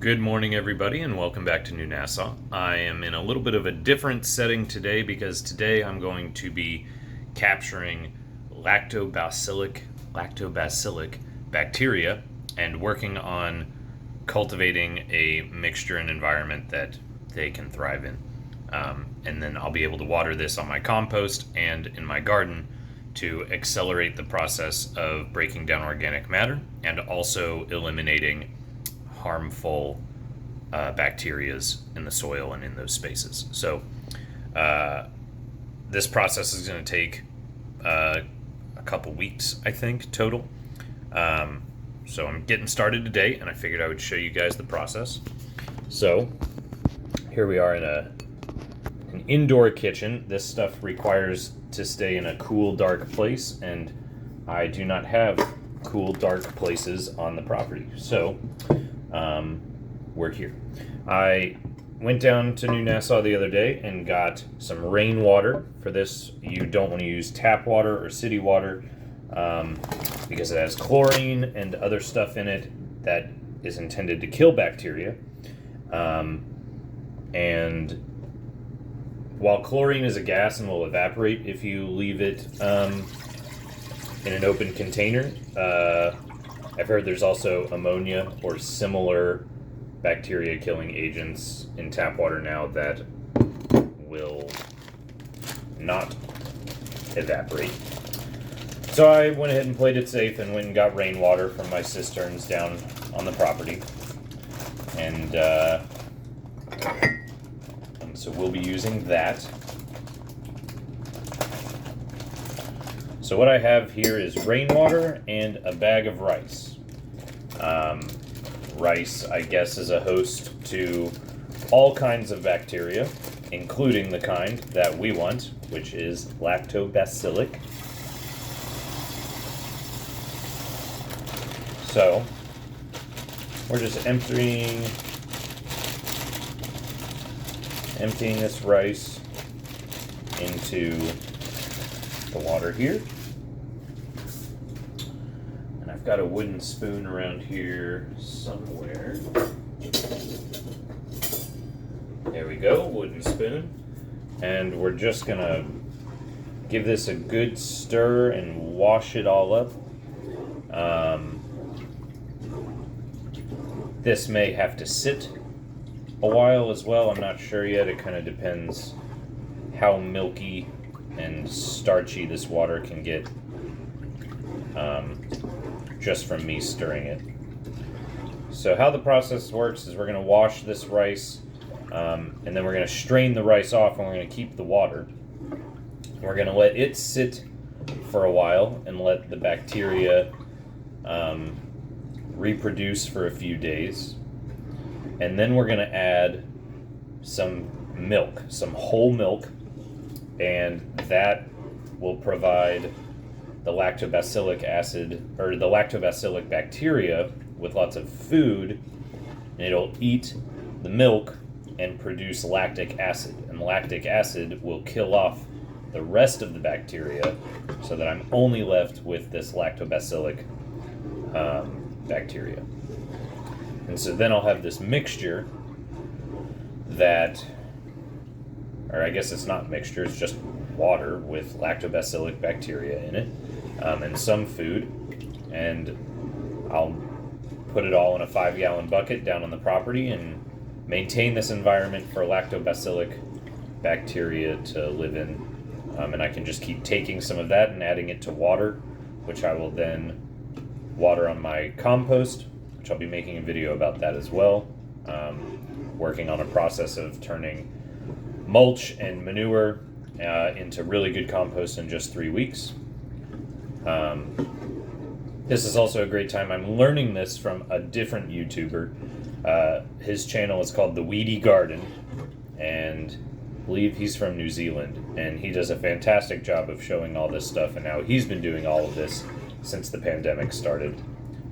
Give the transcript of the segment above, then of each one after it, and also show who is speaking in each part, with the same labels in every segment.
Speaker 1: Good morning, everybody, and welcome back to New Nassau. I am in a little bit of a different setting today because today I'm going to be capturing lactobacillic bacteria and working on cultivating a mixture and environment that they can thrive in. And then I'll be able to water this on my compost and in my garden to accelerate the process of breaking down organic matter and also eliminating harmful bacterias in the soil and in those spaces. So this process is going to take a couple weeks, I think, total. So I'm getting started today, and I figured I would show you guys the process. So here we are in an indoor kitchen. This stuff requires to stay in a cool, dark place, and I do not have cool, dark places on the property. So we're here. I went down to New Nassau the other day and got some rainwater. For this, you don't want to use tap water or city water because it has chlorine and other stuff in it that is intended to kill bacteria. And while chlorine is a gas and will evaporate if you leave it in an open container, I've heard there's also ammonia or similar bacteria killing agents in tap water now that will not evaporate. So I went ahead and played it safe and went and got rainwater from my cisterns down on the property. And so we'll be using that. So what I have here is rainwater and a bag of rice. Rice, I guess, is a host to all kinds of bacteria, including the kind that we want, which is lactobacillic. So we're just emptying this rice into the water here. And I've got a wooden spoon around here somewhere. There we go, wooden spoon. And we're just gonna give this a good stir and wash it all up. This may have to sit a while as well. I'm not sure yet. It kind of depends how milky and starchy this water can get just from me stirring it. So how the process works is we're going to wash this rice and then we're going to strain the rice off and we're going to keep the water. We're going to let it sit for a while and let the bacteria reproduce for a few days. And then we're going to add some milk, some whole milk, and that will provide the lactobacillic acid or the lactobacillic bacteria with lots of food, and it'll eat the milk and produce lactic acid. And lactic acid will kill off the rest of the bacteria so that I'm only left with this lactobacillic bacteria. And so then I'll have this mixture that, or I guess it's not mixture, it's just water with lactobacillic bacteria in it, and some food, and I'll put it all in a 5-gallon bucket down on the property and maintain this environment for lactobacillic bacteria to live in. And I can just keep taking some of that and adding it to water, which I will then water on my compost, which I'll be making a video about that as well. Working on a process of turning mulch and manure into really good compost in just 3 weeks. This is also a great time. I'm learning this from a different YouTuber. His channel is called The Weedy Garden, and I believe he's from New Zealand, and he does a fantastic job of showing all this stuff, and now he's been doing all of this since the pandemic started.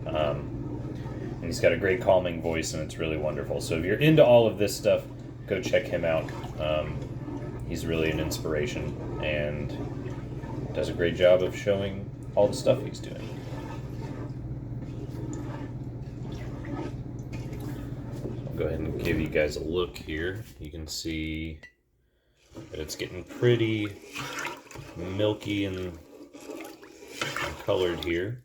Speaker 1: And he's got a great calming voice, and it's really wonderful. So if you're into all of this stuff, go check him out. He's really an inspiration and does a great job of showing all the stuff he's doing. Go ahead and give you guys a look here. You can see that it's getting pretty milky and colored here.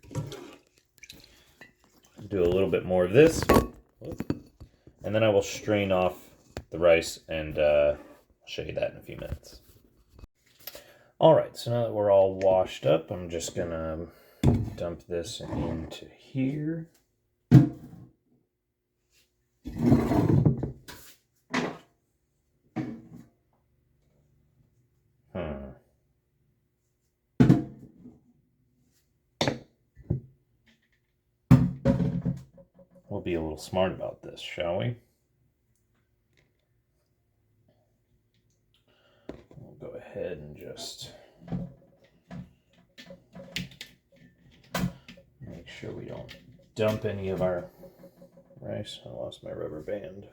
Speaker 1: Do a little bit more of this, and then I will strain off the rice, and I'll show you that in a few minutes. Alright, so now that we're all washed up, I'm just gonna dump this into here. We'll be a little smart about this, shall we? We'll go ahead and just make sure we don't dump any of our rice. I lost my rubber band.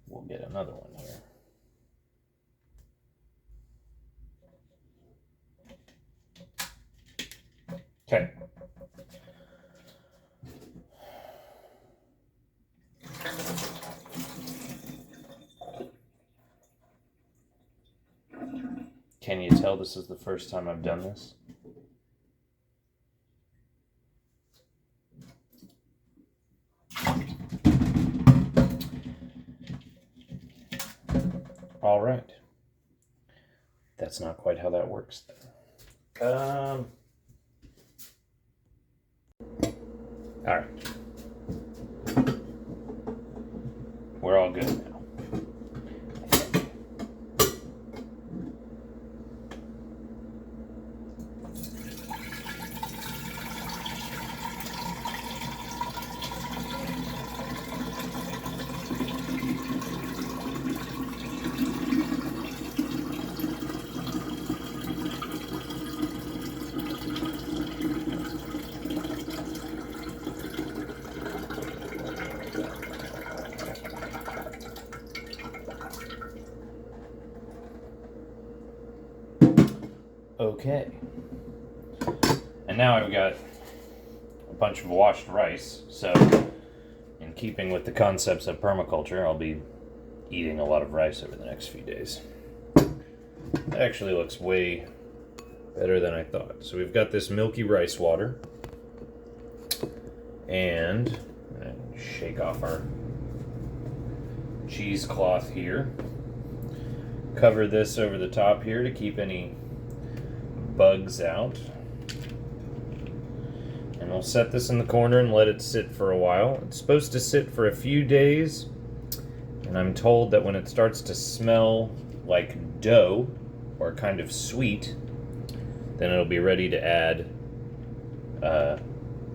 Speaker 1: We'll get another one here. Okay. Can you tell this is the first time I've done this? All right. That's not quite how that works then. All right. We're all good now. Okay, and now I've got a bunch of washed rice, so in keeping with the concepts of permaculture, I'll be eating a lot of rice over the next few days. That actually looks way better than I thought. So we've got this milky rice water, and I'm going to shake off our cheesecloth here. Cover this over the top here to keep any bugs out, and we'll set this in the corner and let it sit for a while. It's supposed to sit for a few days, and I'm told that when it starts to smell like dough or kind of sweet, then it'll be ready to add the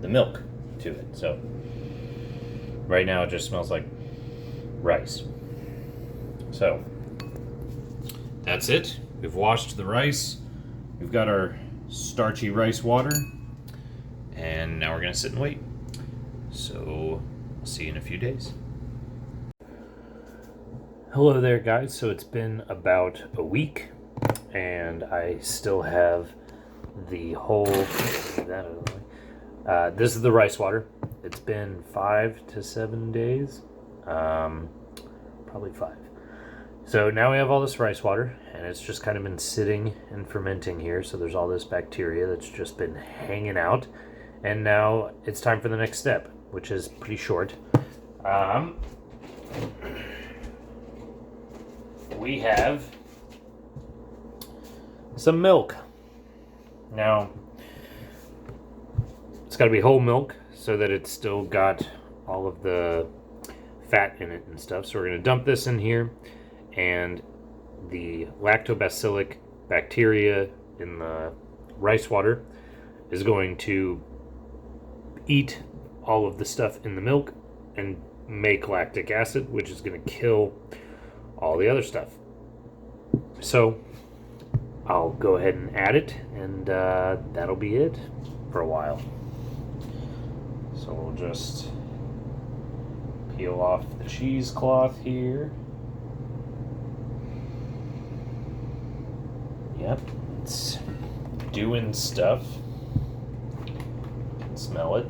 Speaker 1: milk to it. So right now it just smells like rice. So that's it. We've washed the rice. We've got our starchy rice water, and now we're gonna sit and wait. So I'll see you in a few days. Hello there, guys. So it's been about a week, and I still have the whole, this is the rice water. It's been 5 to 7 days, probably 5. So now we have all this rice water, and it's just kind of been sitting and fermenting here. So there's all this bacteria that's just been hanging out. And now it's time for the next step, which is pretty short. We have some milk. Now, it's got to be whole milk so that it's still got all of the fat in it and stuff. So we're going to dump this in here. And the lactobacillic bacteria in the rice water is going to eat all of the stuff in the milk and make lactic acid, which is going to kill all the other stuff. So I'll go ahead and add it, and that'll be it for a while. So we'll just peel off the cheesecloth here. Yep, it's doing stuff. Smell it.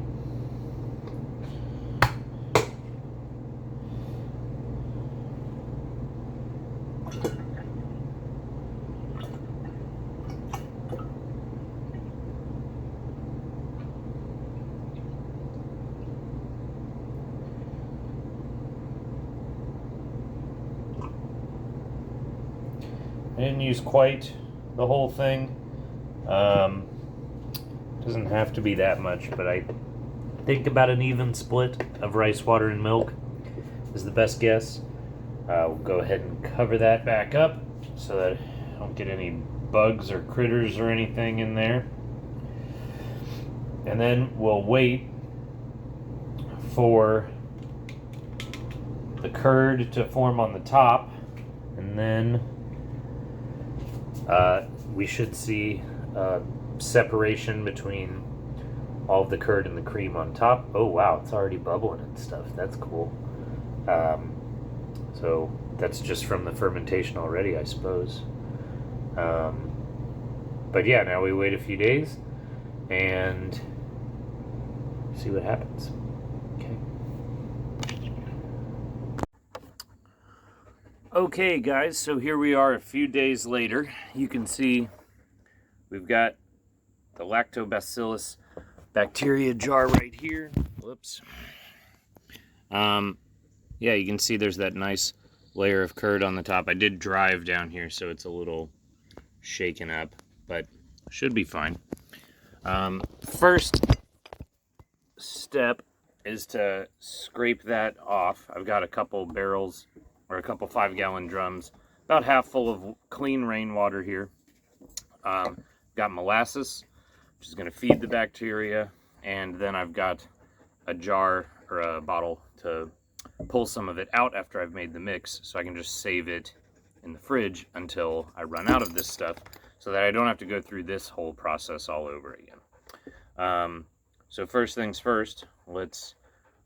Speaker 1: I didn't use quite the whole thing. Doesn't have to be that much, but I think about an even split of rice water and milk is the best guess. We'll go ahead and cover that back up so that I don't get any bugs or critters or anything in there. And then we'll wait for the curd to form on the top, and then we should see separation between all of the curd and the cream on top. Oh wow, it's already bubbling and stuff. That's cool. So that's just from the fermentation already, I suppose. But yeah, now we wait a few days and see what happens. Okay guys, so here we are a few days later. You can see we've got the lactobacillus bacteria jar right here. Whoops. Yeah, you can see there's that nice layer of curd on the top. I did drive down here, so it's a little shaken up, but should be fine. First step is to scrape that off. I've got a couple barrels or a couple 5-gallon drums, about half full of clean rainwater here. Got molasses, which is going to feed the bacteria, and then I've got a jar or a bottle to pull some of it out after I've made the mix, so I can just save it in the fridge until I run out of this stuff, so that I don't have to go through this whole process all over again. So first things first, let's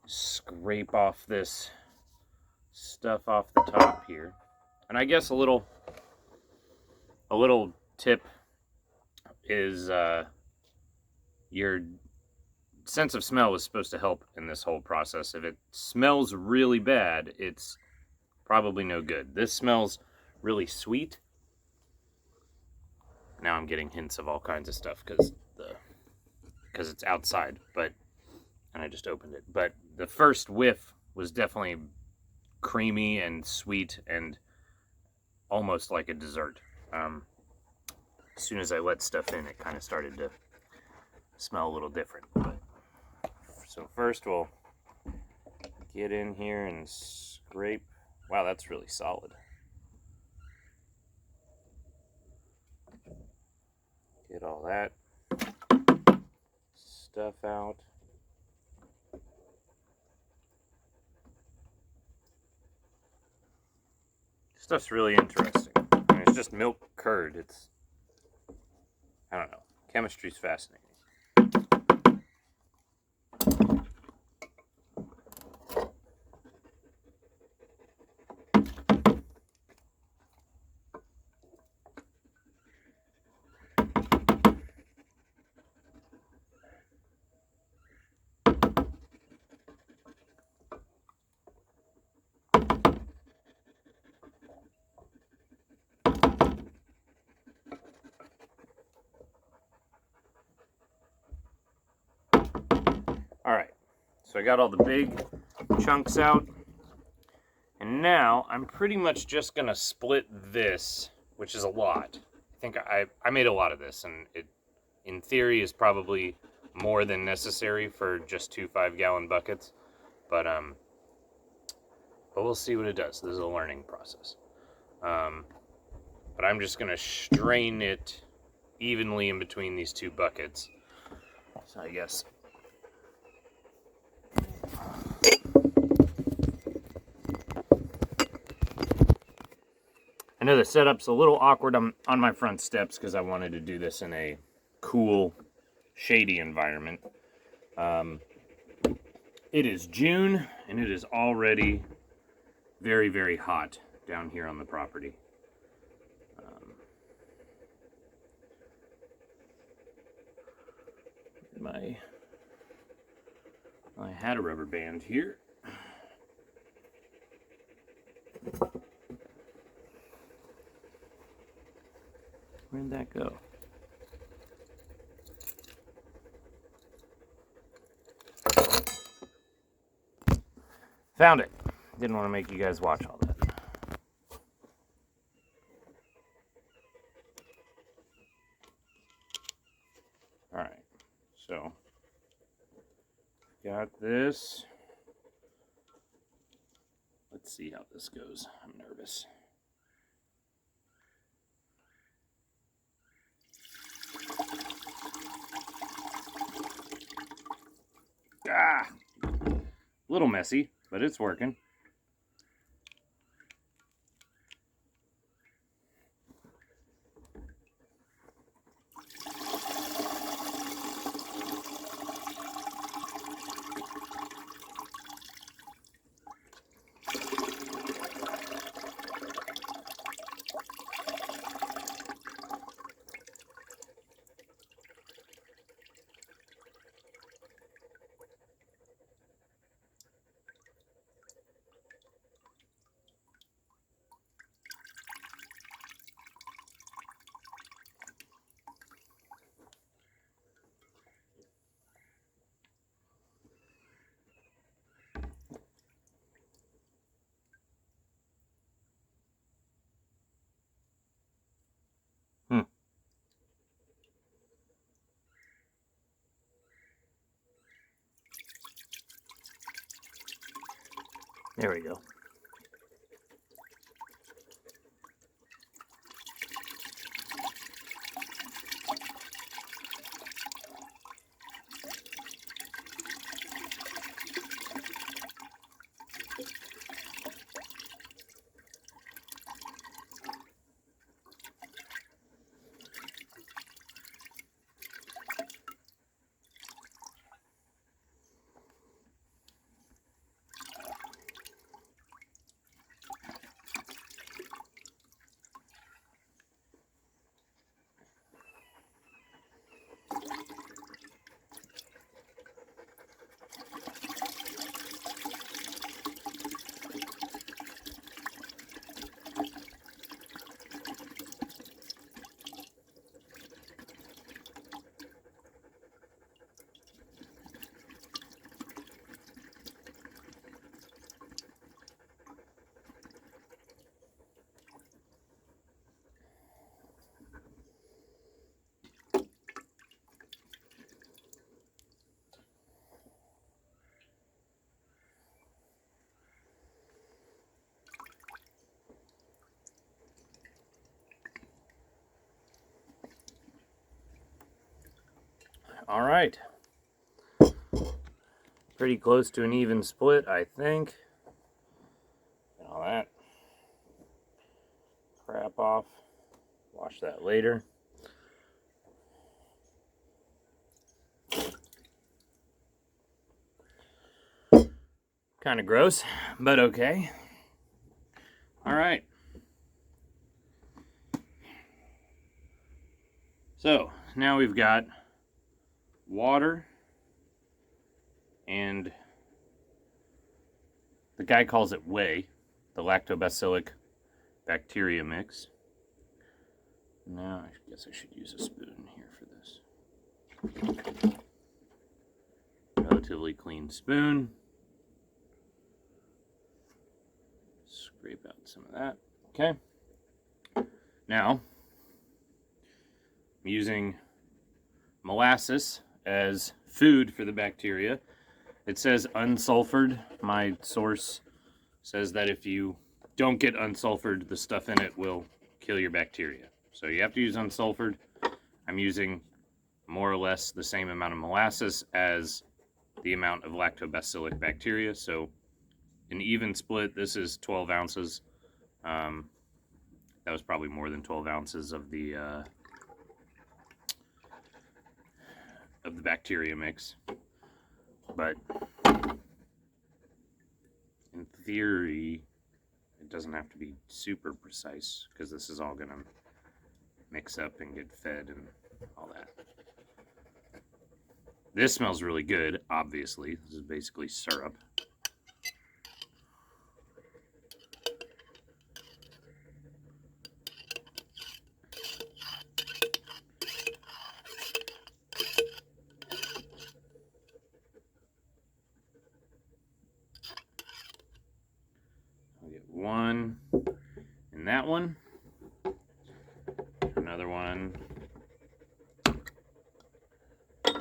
Speaker 1: scrape off this stuff off the top here. And I guess a little tip is your sense of smell is supposed to help in this whole process. If it smells really bad, it's probably no good. This smells really sweet. Now I'm getting hints of all kinds of stuff because it's outside, and I just opened it. But the first whiff was definitely creamy and sweet and almost like a dessert. As soon as I let stuff in, it kind of started to smell a little different. So first we'll get in here and scrape. Wow, that's really solid. Get all that stuff out. Stuff's really interesting. I mean, it's just milk curd. It's, I don't know. Chemistry's fascinating. Alright, so I got all the big chunks out, and now I'm pretty much just going to split this, which is a lot. I think I made a lot of this, and it, in theory, is probably more than necessary for just 2 5-gallon buckets, but we'll see what it does. This is a learning process. But I'm just going to strain it evenly in between these 2 buckets. So I guess... I know the setup's a little awkward on my front steps because I wanted to do this in a cool, shady environment. It is June, and it is already very, very hot down here on the property. I had a rubber band here. Where'd that go? Found it. Didn't want to make you guys watch all that. Got this. Let's see how this goes. I'm nervous. Ah! A little messy, but it's working. There we go. All right. Pretty close to an even split, I think. Get all that crap off. Wash that later. Kind of gross, but okay. All right. So now we've got water, and the guy calls it whey, the lactobacillic bacteria mix. Now I guess I should use a spoon here for this. Relatively clean spoon. Scrape out some of that. Okay. Now, I'm using molasses as food for the bacteria. It says unsulfured. My source says that if you don't get unsulfured, the stuff in it will kill your bacteria. So you have to use unsulfured. I'm using more or less the same amount of molasses as the amount of lactobacillic bacteria. So an even split, this is 12 ounces. That was probably more than 12 ounces of the bacteria mix. But in theory, it doesn't have to be super precise because this is all going to mix up and get fed and all that. This smells really good, obviously. This is basically syrup. I'll get one in that one. Another one.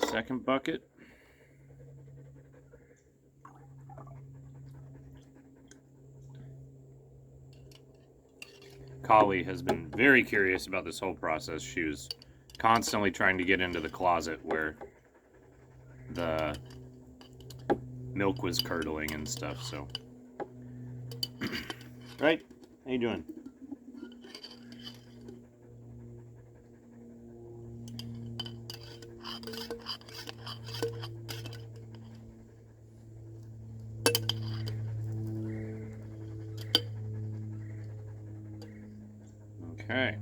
Speaker 1: Second bucket. Collie has been very curious about this whole process. She was constantly trying to get into the closet where the milk was curdling and stuff, so. Right? How you doing? Okay.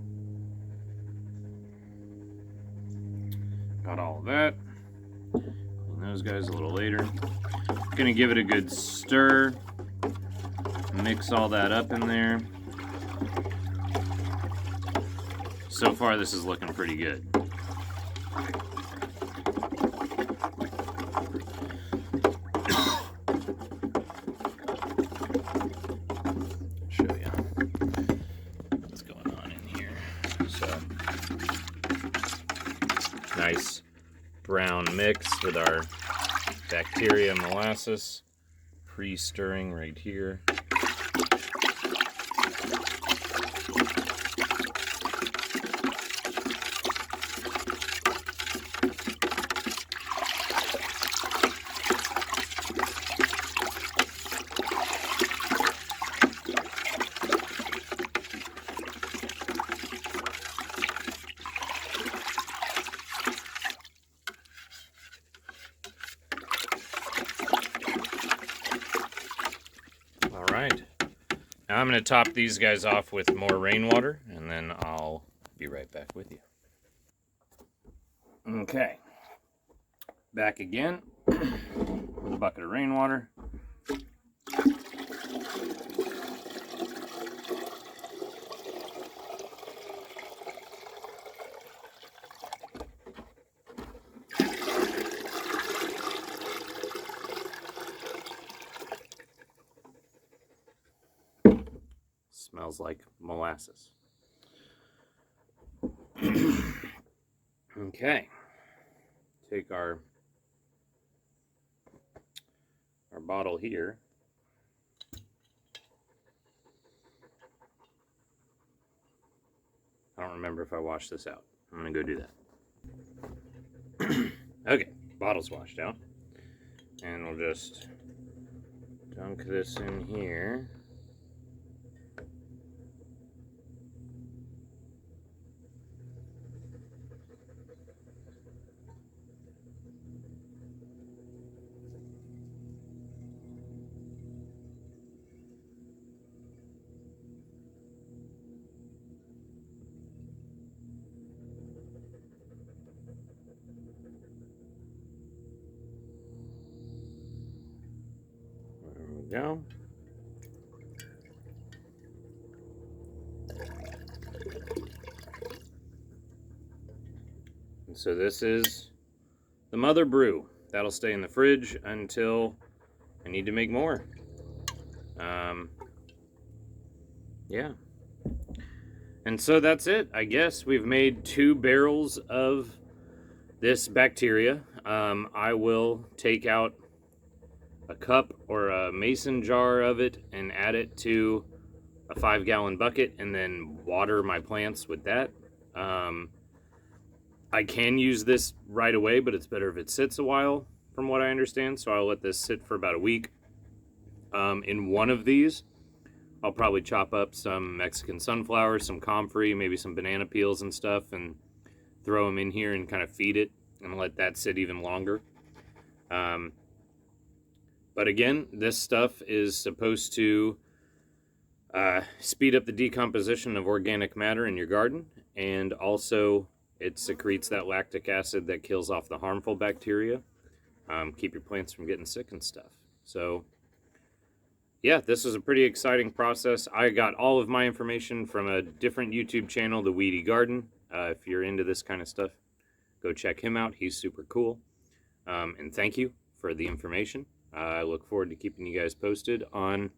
Speaker 1: Got all of that. Clean those guys a little later. Gonna give it a good stir. Mix all that up in there. So far, this is looking pretty good. Show you what's going on in here. So, nice brown mix with our bacteria and molasses. Pre-stirring right here. Alright, now I'm going to top these guys off with more rainwater, and then I'll be right back with you. Okay, back again with a bucket of rainwater. Smells like molasses. Okay, take our bottle here. I don't remember if I washed this out. I'm gonna go do that. Okay, bottle's washed out, and we'll just dunk this in here. Go. And so this is the mother brew. That'll stay in the fridge until I need to make more. Yeah. And so that's it. I guess we've made 2 barrels of this bacteria. I will take out a cup or a mason jar of it and add it to a 5-gallon bucket and then water my plants with that. I can use this right away, but it's better if it sits a while from what I understand, so I'll let this sit for about a week. In one of these, I'll probably chop up some Mexican sunflower, some comfrey, maybe some banana peels and stuff, and throw them in here and kind of feed it and let that sit even longer. But again, this stuff is supposed to speed up the decomposition of organic matter in your garden, and also it secretes that lactic acid that kills off the harmful bacteria. Keep your plants from getting sick and stuff. So yeah, this is a pretty exciting process. I got all of my information from a different YouTube channel, The Weedy Garden. If you're into this kind of stuff, go check him out. He's super cool. And thank you for the information. I look forward to keeping you guys posted on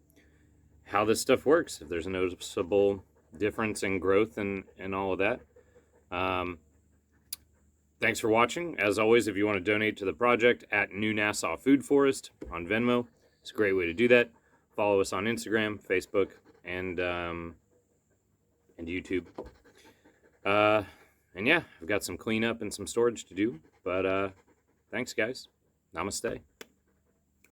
Speaker 1: how this stuff works, if there's a noticeable difference in growth and all of that. Thanks for watching. As always, if you want to donate to the project, at New Nassau Food Forest on Venmo, it's a great way to do that. Follow us on Instagram, Facebook, and and YouTube. And yeah, I've got some cleanup and some storage to do, but thanks guys. Namaste.